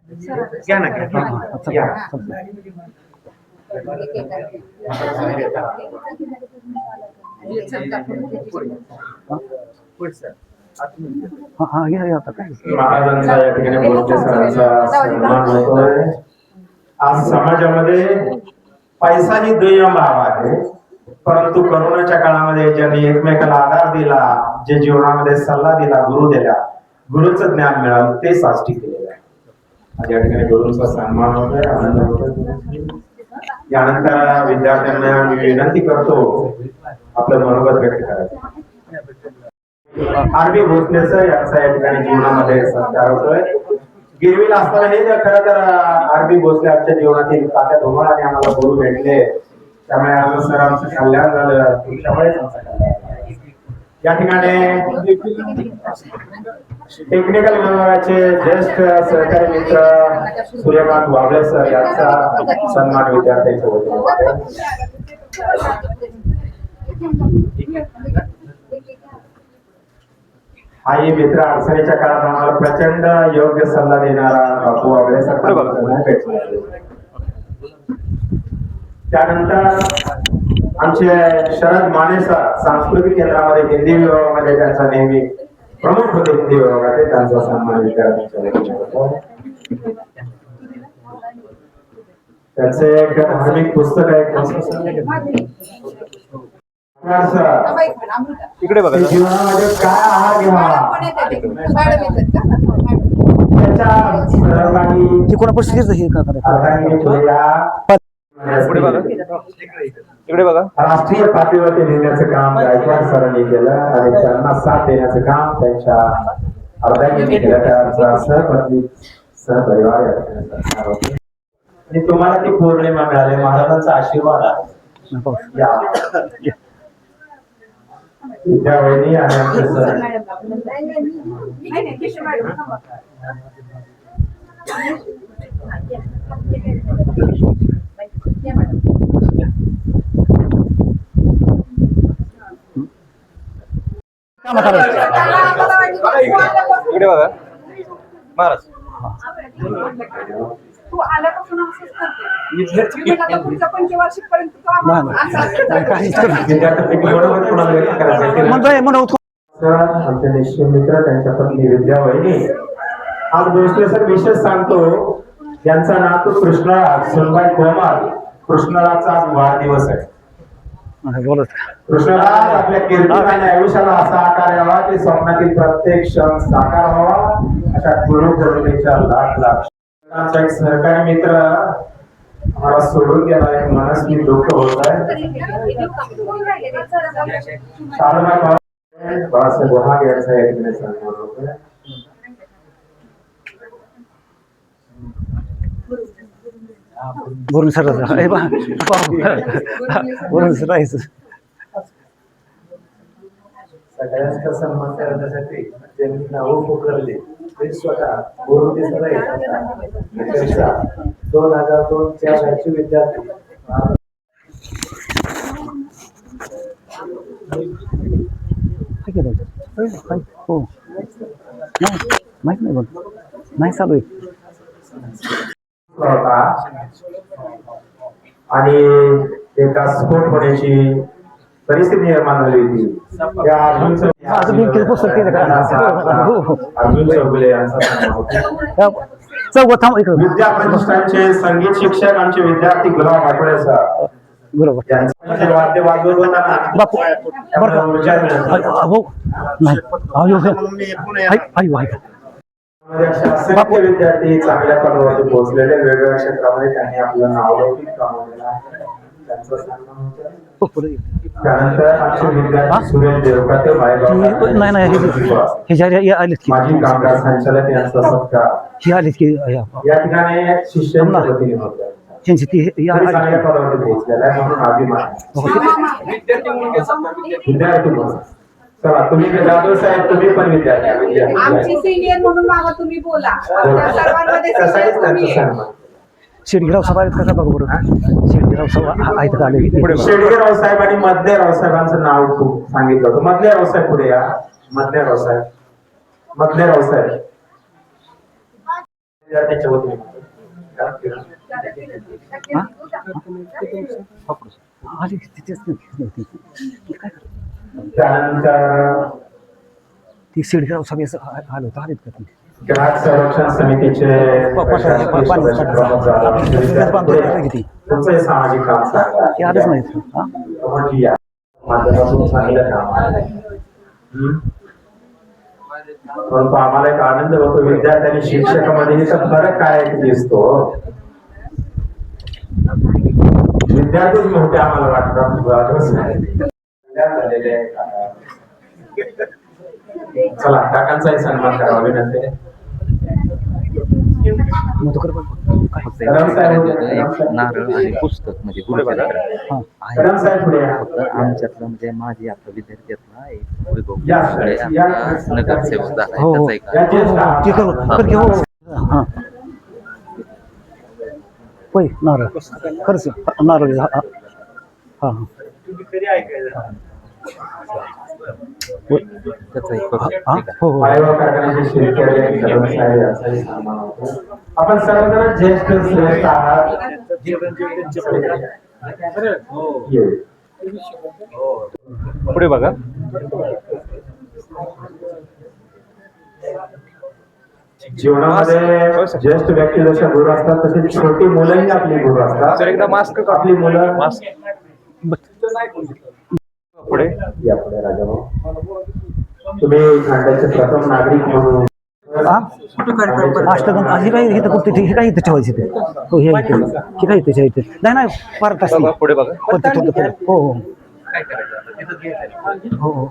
घ्या ना घ्या. घ्या. महाराजांचा या ठिकाणी बोलते सरांचा सन्मान होतोय. आज समाजामध्ये पैसा ही दुय्यम बाब आहे, परंतु करोनाच्या काळामध्ये ज्यांनी एकमेकाला आधार दिला, जे जीवनामध्ये सल्ला दिला, गुरु दिला, गुरुचं ज्ञान मिळालं, तेच आज टिकलेलं आहे. आज या ठिकाणी गुरुंचा सन्मान होतोय, आनंद होतोय. यानंतर विद्यार्थ्यांना मी विनंती करतो आपलं मनोगत व्यक्त करायचं. आरबी भोसले सर यांचा या ठिकाणी जीवनामध्ये सत्कार होतोय. गिरवीला असताना हे खरं तर आरबी भोसले आमच्या जीवनातील तात्या धुमाळ आणि आम्हाला गुरु भेटले, त्यामुळे आज सर आमचं कल्याण झालं, तुमच्यामुळेच आमचं कल्याण झालं. या ठिकाणी टेक्निकल विभागाचे ज्येष्ठ सहकारी मित्र सूर्यकांत वाबळे सर यांचा सन्मान विद्यार्थ्यांच्या वतीने. आई मित्र अडचणीच्या काळात आम्हाला प्रचंड योग्य सल्ला देणारा बापू वाबळे सर भेटले. त्यानंतर आमचे शरद माने सर सांस्कृतिक केंद्रामध्ये हिंदी विभागामध्ये त्यांचा नेहमी प्रमुख होते, हिंदी विभागाचे, त्यांचा सन्मान विद्यार्थ्यांच्या वतीने. त्यांचे एक धार्मिक पुस्तक आहे इकडे बघा. जीवनामध्ये काय आहार घ्यावा इकडे बघा. राष्ट्रीय पातळीवरती नेण्याचं काम गायकवाड सरांनी केलं आणि त्यांना साथ देण्याचं काम त्यांच्या अर्ध्यांनी केलं. त्यांचा सहपत्नी सहपरिवार आणि तुम्हाला ती पौर्णिमा मिळाली, महाराजांचा आशीर्वाद आहे. विद्या वहिनी आणि आमचे सर इकडे बघा. महाराज तू आल्यापासून असंच करते. पुढच्या पंचवार्षिक पर्यंत तू आमचे निश्चित मित्र त्यांच्या पत्नी विद्या वहिनी. आज भोसले सर विशेष सांगतो, यांचा नातू कृष्णराज सुनबाई कोमार, कृष्णराजचा आज वाढदिवस आहे. कृष्णराज आपल्या कीर्तीने आयुष्याला असा आकार यावा की स्वप्नातील प्रत्येक क्षण साकार व्हावा, अशा गुरुपौर्णिमेच्या लाख लाख. आमचा एक सहकारी मित्र आम्हाला सोडून गेला, एक मनस्वी दुःख होत आहे. बाळासाहेब वहाग यांचा या ठिकाणी सन्मान होतोय. वरून सर वरून सर सगळ्यांचा सन्मान करण्यासाठी ज्यांनी नाव पुकारले ते स्वतः गुरुजी सर 2002च्या बॅचचे विद्यार्थी. हो माहित नाही, नाही चालू आहे. आणि एका स्फोट होण्याची परिस्थिती निर्माण झाली होती. अर्जुन चौगुले यांचा विद्या प्रतिष्ठानचे संगीत शिक्षक आमचे विद्यार्थी गुलाब आठवडे सर वाद्य वाजवत शास्त्रीय विद्यार्थी चांगल्या पदावरती पोहोचलेले, वेगवेगळ्या क्षेत्रामध्ये त्यांनी आपलं नावलौकिक कमावलेलं आहे. त्यांचं सन्मान होतं. त्यानंतर आमचे विद्यार्थी सुरेश देवकाते माजी कामगार संचालक यांचा सत्कार या ठिकाणी शिष्यांच्या वतीने होता. चांगल्या पदावरती पोहोचलेला आहे म्हणून अभिमान. विद्यार्थी म्हणून चला तुम्ही जाधव साहेब, तुम्ही पण विद्यार्थी आमची सिनियर म्हणून मामा तुम्ही बोला. शेडगेराव साहेब आहेत का बघा बरं. शेडगेराव साहेब आहेत का आले. शेडगेराव साहेब आणि मधले रावसाहेबांचं नाव खूप सांगितलं होतं. मधले रावसाहेब पुढे या. मधले रावसाहेब, मधले रावसाहेब त्याच्या वतीने आली तिथेच नव्हती काय करत त्यानंतर ती शिडगाव सभेचं आलं होतं आलीत का तुम्ही ग्राहक संरक्षण समितीचे तुमचं सामाजिक काम ते आलंच नाही हां माध्यमातून चांगलं काम आहे. परंतु आम्हाला एक आनंद होतो विद्यार्थ्यांनी शिक्षकामध्ये तर फरक काय दिसतो. विद्यार्थीच मोठे आम्हाला वाटतात. चला काकांचाही सन्मान करावा विनंती आहे. मधुकर पण काय फक्त एक करायचं होतं, एक नारळ आणि पुस्तक म्हणजे गुरुबाबा हां कदम साहेब पुढे या. फक्त आमच्यातलं म्हणजे माझी आता विद्यार्थी आहेत ना एक वैभव या, सगळे या. आपला नगरसेवक झाला हो हो त्याचा एक ते करू कर घे हो हां होय नारळ खरंच नारळ हां हां त्याचा एक बघा. हां हो हो मायवा कारखान्याचे शेतकरी कदम साहेब यांचाही सन्मान होतो. आपण सर्वजण ज्येष्ठ श्रेष्ठ आहात. ये. पुढे बघा. जीवनामध्ये ज्येष्ठ व्यक्ती जशा गुरु असतात तसे छोटी मुलंही आपली गुरु असतात. सर एकदा मास्क आपली मुलं पुढे या पुढे राजाभाऊ. तुम्ही खंडाचे प्रथम नागरिक म्हणून अष्टगंध हे काही इथं कुठे हे काही इथं ठेवायचं ते हो हे इथे हे काही त्याच्या इथे नाही नाही पार्ट असते बघा, पुढे बघा. हो हो काय करायचं आता? तिथं घ्यायचं. हो हो